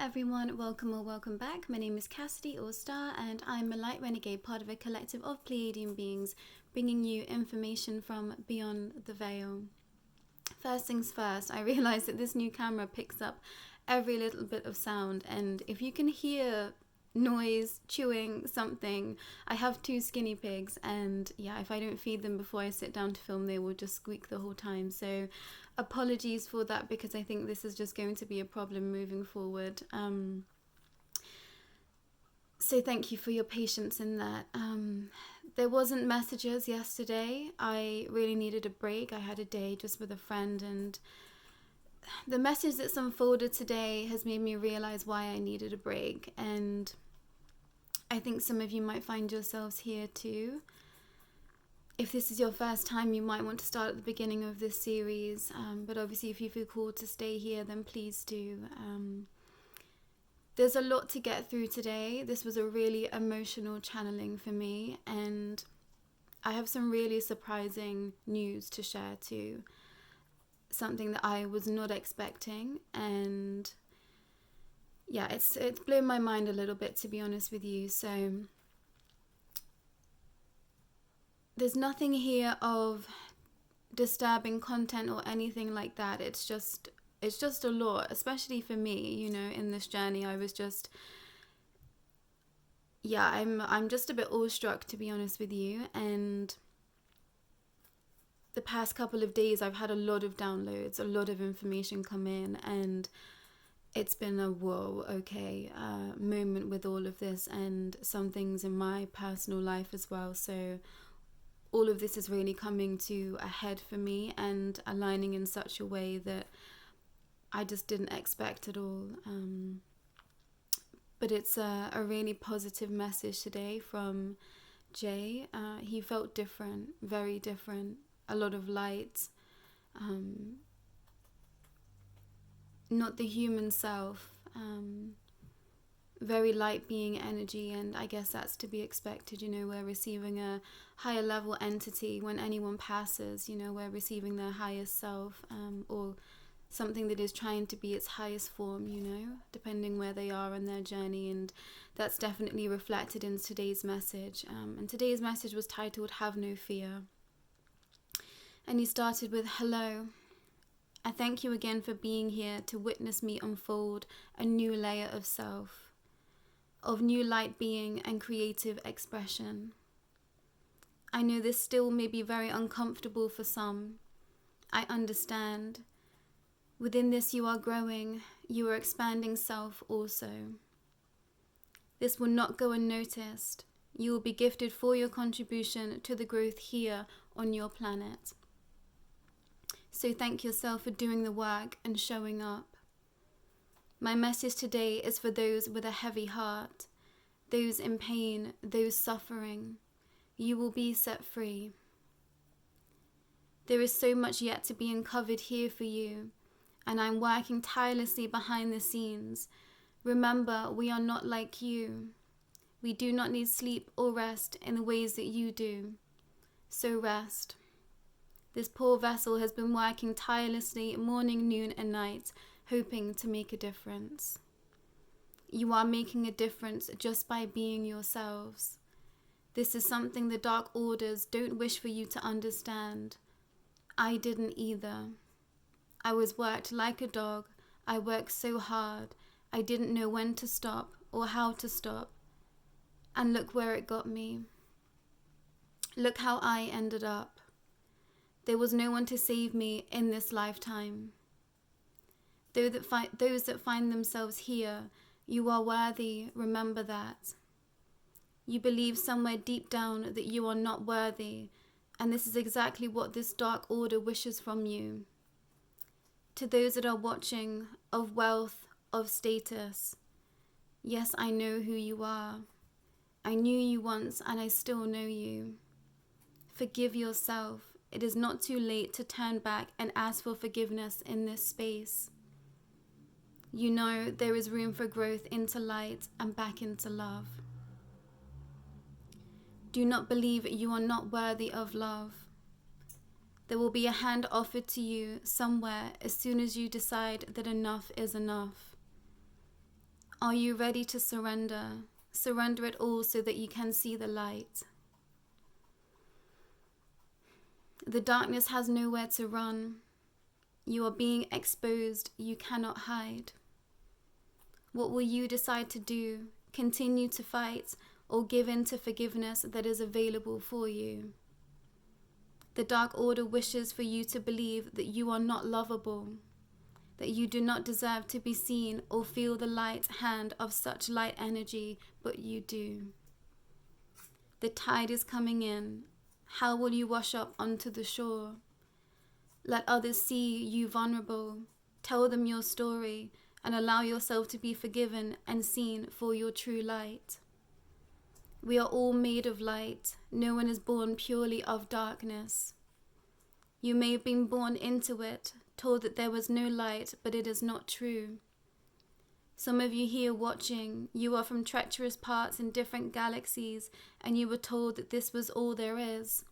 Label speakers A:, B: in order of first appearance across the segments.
A: everyone, welcome or welcome back. My name is Cassidy or Starr, and I'm a light renegade, part of a collective of Pleiadian beings, bringing you information from beyond the veil. First things first, I realized that this new camera picks up every little bit of sound, and if you can hear noise, chewing, something, I have 2 skinny pigs, and yeah, if I don't feed them before I sit down to film, they will just squeak the whole time. So apologies for that, because I think this is just going to be a problem moving forward. So thank you for your patience in that. There wasn't messages yesterday. I really needed a break. I had a day just with a friend, and the message that's unfolded today has made me realize why I needed a break. And I think some of you might find yourselves here too. If this is your first time, you might want to start at the beginning of this series. But obviously, if you feel called to stay here, then please do. There's a lot to get through today. This was a really emotional channeling for me, and I have some really surprising news to share too. Something that I was not expecting, and yeah, it's blown my mind a little bit, to be honest with you. So there's nothing here of disturbing content or anything like that. It's just a lot, especially for me, you know, in this journey. I was just, yeah, I'm just a bit awestruck, to be honest with you. And the past couple of days, I've had a lot of downloads, a lot of information come in, and it's been a whoa, okay, moment with all of this, and some things in my personal life as well. So all of this is really coming to a head for me and aligning in such a way that I just didn't expect at all. But it's a really positive message today from Jay. He felt different, very different, a lot of light, not the human self, very light being energy, and I guess that's to be expected. You know, we're receiving a higher level entity when anyone passes. You know, we're receiving their highest self, or something that is trying to be its highest form, you know, depending where they are in their journey. And that's definitely reflected in today's message. And today's message was titled, "Have No Fear." And he started with, "Hello. I thank you again for being here to witness me unfold a new layer of self, of new light being and creative expression. I know this still may be very uncomfortable for some. I understand. Within this you are growing, you are expanding self also. This will not go unnoticed. You will be gifted for your contribution to the growth here on your planet. So thank yourself for doing the work and showing up. My message today is for those with a heavy heart, those in pain, those suffering. You will be set free. There is so much yet to be uncovered here for you, and I'm working tirelessly behind the scenes. Remember, we are not like you. We do not need sleep or rest in the ways that you do. So rest. This poor vessel has been working tirelessly morning, noon, and night, hoping to make a difference. You are making a difference just by being yourselves. This is something the Dark Orders don't wish for you to understand. I didn't either. I was worked like a dog. I worked so hard. I didn't know when to stop or how to stop. And look where it got me. Look how I ended up. There was no one to save me in this lifetime. Those that find themselves here, you are worthy, remember that. You believe somewhere deep down that you are not worthy, and this is exactly what this Dark Order wishes from you. To those that are watching, of wealth, of status, yes, I know who you are. I knew you once, and I still know you. Forgive yourself. It is not too late to turn back and ask for forgiveness in this space. You know there is room for growth into light and back into love. Do not believe you are not worthy of love. There will be a hand offered to you somewhere as soon as you decide that enough is enough. Are you ready to surrender? Surrender it all so that you can see the light. The darkness has nowhere to run. You are being exposed. You cannot hide. What will you decide to do? Continue to fight or give in to forgiveness that is available for you? The Dark Order wishes for you to believe that you are not lovable, that you do not deserve to be seen or feel the light hand of such light energy, but you do. The tide is coming in. How will you wash up onto the shore? Let others see you vulnerable. Tell them your story and allow yourself to be forgiven and seen for your true light. We are all made of light. No one is born purely of darkness. You may have been born into it, told that there was no light, but it is not true. Some of you here watching, you are from treacherous parts in different galaxies, and you were told that this was all there is.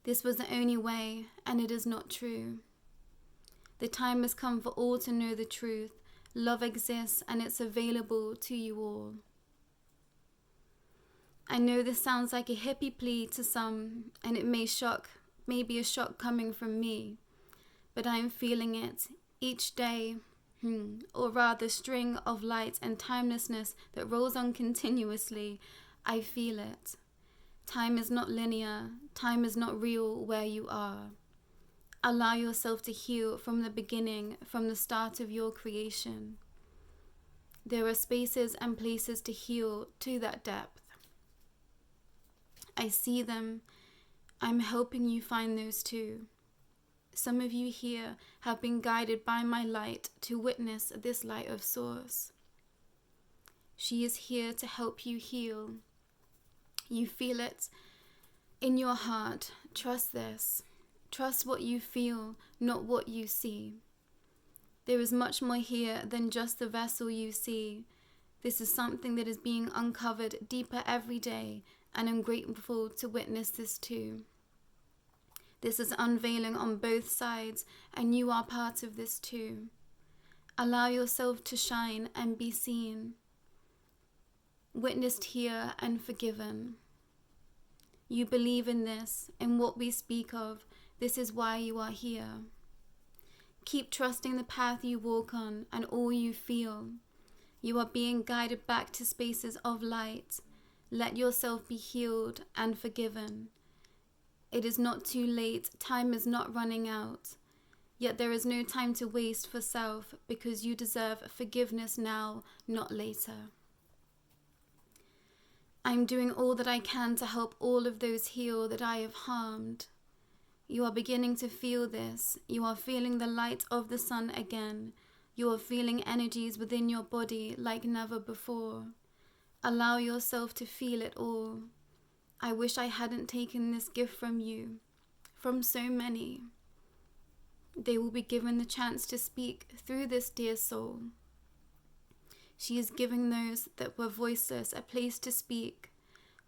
A: This was the only way, and it is not true. The time has come for all to know the truth. Love exists, and it's available to you all. I know this sounds like a hippie plea to some, and it may be a shock coming from me, but I am feeling it each day, or rather string of light and timelessness that rolls on continuously. I feel it. Time is not linear. Time is not real where you are. Allow yourself to heal from the beginning, from the start of your creation. There are spaces and places to heal to that depth. I see them. I'm helping you find those too. Some of you here have been guided by my light to witness this light of Source. She is here to help you heal. You feel it in your heart. Trust this. Trust what you feel, not what you see. There is much more here than just the vessel you see. This is something that is being uncovered deeper every day, and I'm grateful to witness this too. This is unveiling on both sides, and you are part of this too. Allow yourself to shine and be seen, witnessed here and forgiven. You believe in this, in what we speak of. This is why you are here. Keep trusting the path you walk on and all you feel. You are being guided back to spaces of light. Let yourself be healed and forgiven. It is not too late. Time is not running out. Yet there is no time to waste for self, because you deserve forgiveness now, not later. I'm doing all that I can to help all of those heal that I have harmed. You are beginning to feel this. You are feeling the light of the sun again. You are feeling energies within your body like never before. Allow yourself to feel it all. I wish I hadn't taken this gift from you, from so many. They will be given the chance to speak through this dear soul. She is giving those that were voiceless a place to speak.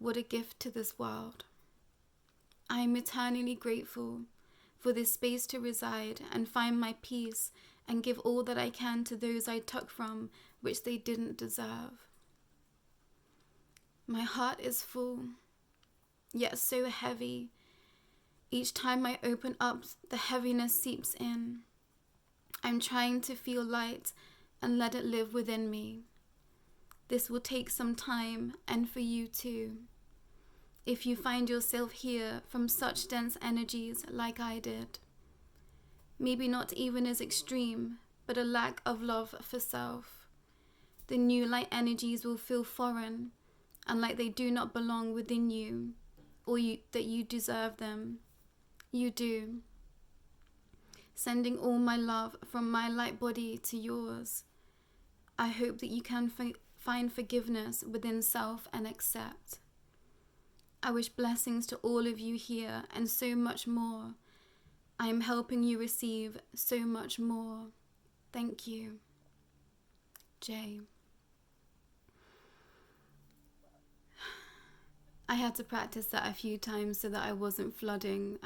A: What a gift to this world. I am eternally grateful for this space to reside and find my peace and give all that I can to those I took from, which they didn't deserve. My heart is full, yet so heavy. Each time I open up, the heaviness seeps in. I'm trying to feel light and let it live within me. This will take some time, and for you too. If you find yourself here from such dense energies like I did. Maybe not even as extreme, but a lack of love for self. The new light energies will feel foreign and like they do not belong within you, or that you deserve them. You do. Sending all my love from my light body to yours. I hope that you can find forgiveness within self and accept. I wish blessings to all of you here and so much more. I am helping you receive so much more. Thank you. Jay. I had to practice that a few times so that I wasn't flooding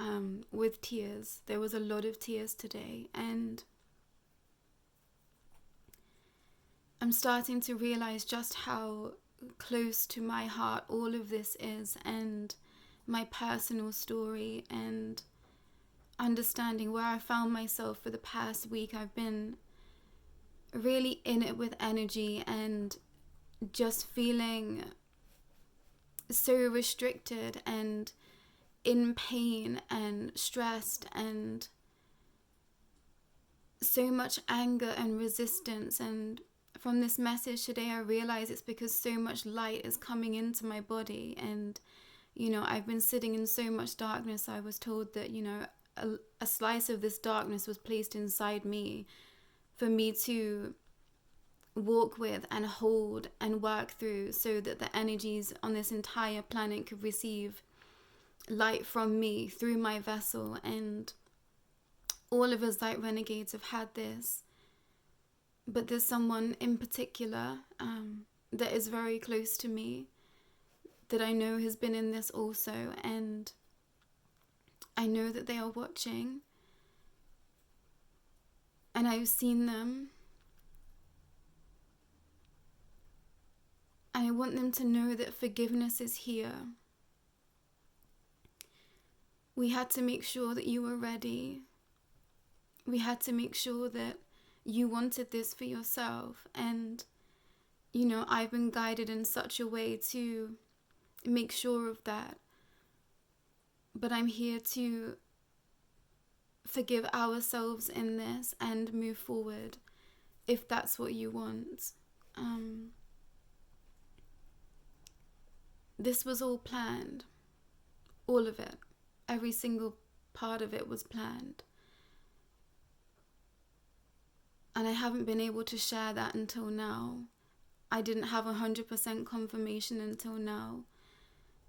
A: with tears. There was a lot of tears today, and I'm starting to realize just how close to my heart all of this is, and my personal story, and understanding where I found myself for the past week. I've been really in it with energy and just feeling so restricted and in pain and stressed, and so much anger and resistance. And from this message today, I realize it's because so much light is coming into my body. And I've been sitting in so much darkness. I was told that a slice of this darkness was placed inside me for me to walk with and hold and work through, so that the energies on this entire planet could receive light from me through my vessel. And all of us light renegades have had this, but there's someone in particular that is very close to me that I know has been in this also, and I know that they are watching, and I've seen them, and I want them to know that forgiveness is here. We had to make sure that you were ready. We had to make sure that you wanted this for yourself. And, I've been guided in such a way to make sure of that. But I'm here to forgive ourselves in this and move forward if that's what you want. This was all planned. All of it. Every single part of it was planned. And I haven't been able to share that until now. I didn't have 100% confirmation until now.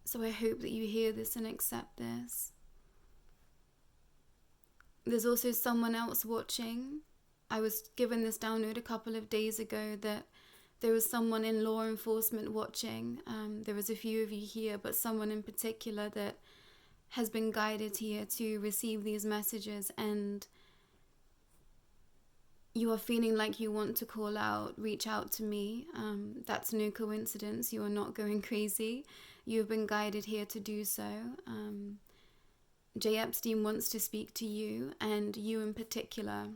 A: So I hope that you hear this and accept this. There's also someone else watching. I was given this download a couple of days ago that there was someone in law enforcement watching. There was a few of you here, but someone in particular that has been guided here to receive these messages, and you are feeling like you want to call out, reach out to me. That's no coincidence. You are not going crazy. You have been guided here to do so. J.Epstein wants to speak to you, and you in particular.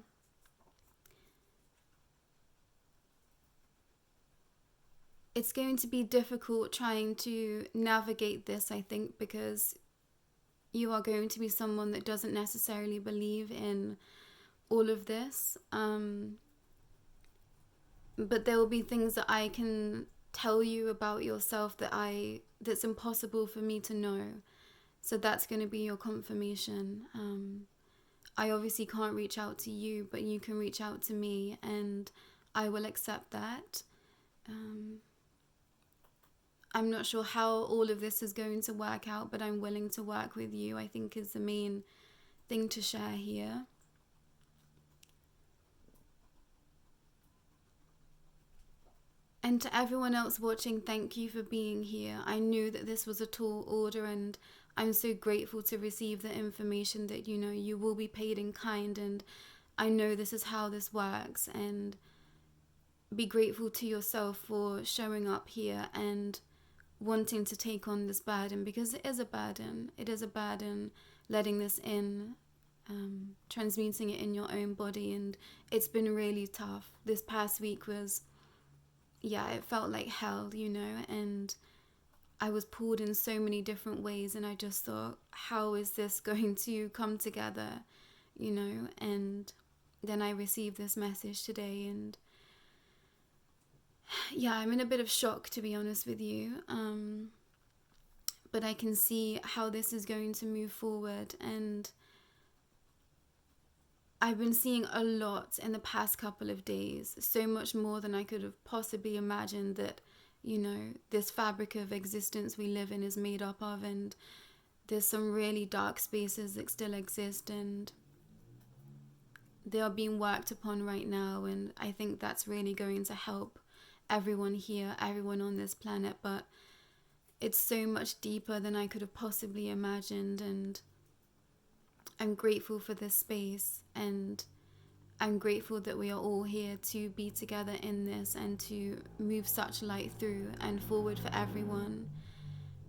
A: It's going to be difficult trying to navigate this, I think, because you are going to be someone that doesn't necessarily believe in all of this. But there will be things that I can tell you about yourself that's impossible for me to know. So that's going to be your confirmation. I obviously can't reach out to you, but you can reach out to me, and I will accept that. I'm not sure how all of this is going to work out, but I'm willing to work with you, I think, is the main thing to share here. And to everyone else watching, thank you for being here. I knew that this was a tall order, and I'm so grateful to receive the information that, you will be paid in kind, and I know this is how this works. And be grateful to yourself for showing up here and wanting to take on this burden, because it is a burden. It is a burden letting this in, transmuting it in your own body, and it's been really tough. This past week was, it felt like hell, and I was pulled in so many different ways, and I just thought, how is this going to come together, and then I received this message today, and I'm in a bit of shock, to be honest with you, but I can see how this is going to move forward. And I've been seeing a lot in the past couple of days, so much more than I could have possibly imagined that, this fabric of existence we live in is made up of, and there's some really dark spaces that still exist, and they are being worked upon right now, and I think that's really going to help everyone here, everyone on this planet. But it's so much deeper than I could have possibly imagined, and I'm grateful for this space, and I'm grateful that we are all here to be together in this and to move such light through and forward for everyone.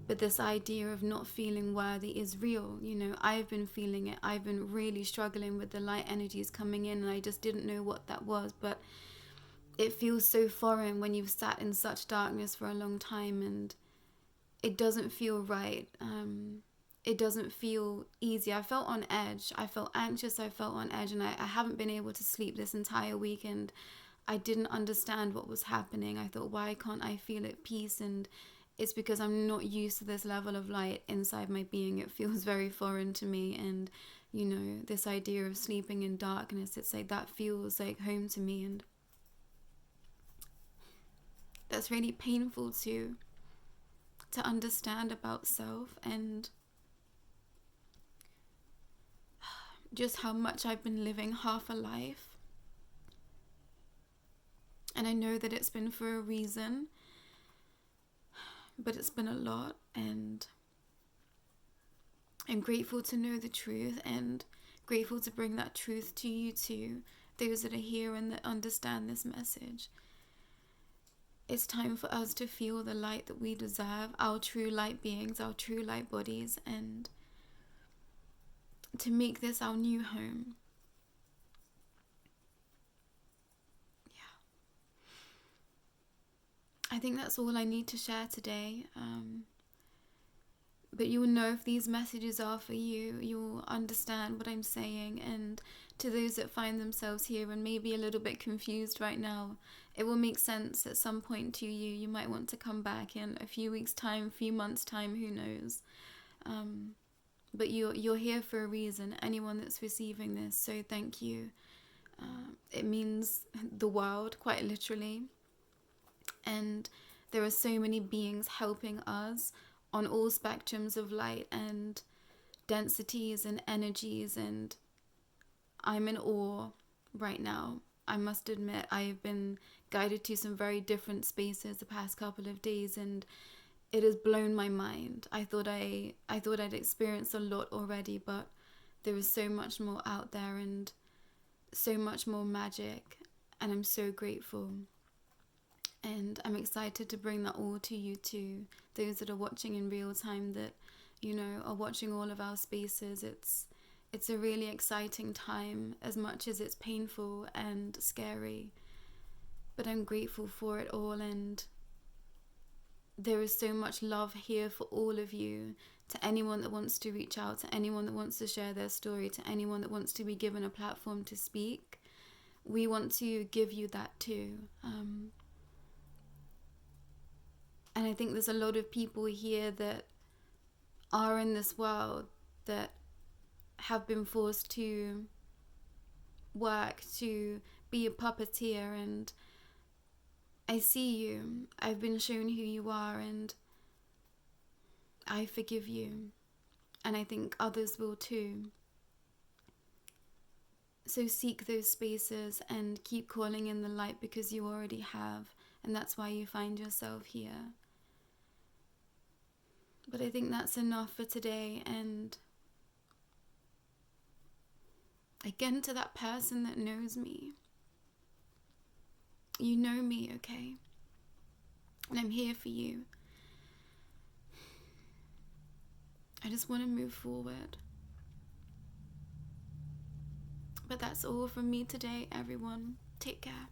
A: But this idea of not feeling worthy is real. You know, I've been feeling it. I've been really struggling with the light energies coming in, and I just didn't know what that was. But it feels so foreign when you've sat in such darkness for a long time, and it doesn't feel right. It doesn't feel easy. I felt on edge. I felt anxious. I felt on edge, and I haven't been able to sleep this entire week, and I didn't understand what was happening. I thought, why can't I feel at peace? And it's because I'm not used to this level of light inside my being. It feels very foreign to me, and you know, this idea of sleeping in darkness, it's like that feels like home to me, and that's really painful to understand about self, and just how much I've been living half a life. And I know that it's been for a reason, but it's been a lot, and I'm grateful to know the truth, and grateful to bring that truth to you too, those that are here and that understand this message. It's time for us to feel the light that we deserve, our true light beings, our true light bodies, and to make this our new home. Yeah. I think that's all I need to share today. But you will know if these messages are for you. You'll understand what I'm saying. And to those that find themselves here and maybe a little bit confused right now, it will make sense at some point to you. You might want to come back in a few weeks' time, a few months' time, who knows. But you're here for a reason, anyone that's receiving this, so thank you. It means the world, quite literally. And there are so many beings helping us on all spectrums of light and densities and energies, and I'm in awe right now. I must admit, I've been guided to some very different spaces the past couple of days, and it has blown my mind. I thought I'd experienced a lot already, but there is so much more out there and so much more magic, and I'm so grateful. And I'm excited to bring that all to you too, those that are watching in real time, that, you know, are watching all of our spaces. It's a really exciting time, as much as it's painful and scary, but I'm grateful for it all, and there is so much love here for all of you. To anyone that wants to reach out, to anyone that wants to share their story, to anyone that wants to be given a platform to speak, we want to give you that too. And I think there's a lot of people here that are in this world that have been forced to work, to be a puppeteer, and I see you. I've been shown who you are, and I forgive you. And I think others will too. So seek those spaces and keep calling in the light, because you already have, and that's why you find yourself here. But I think that's enough for today, and again, to that person that knows me, you know me, okay? And I'm here for you. I just want to move forward. But that's all from me today, everyone. Take care.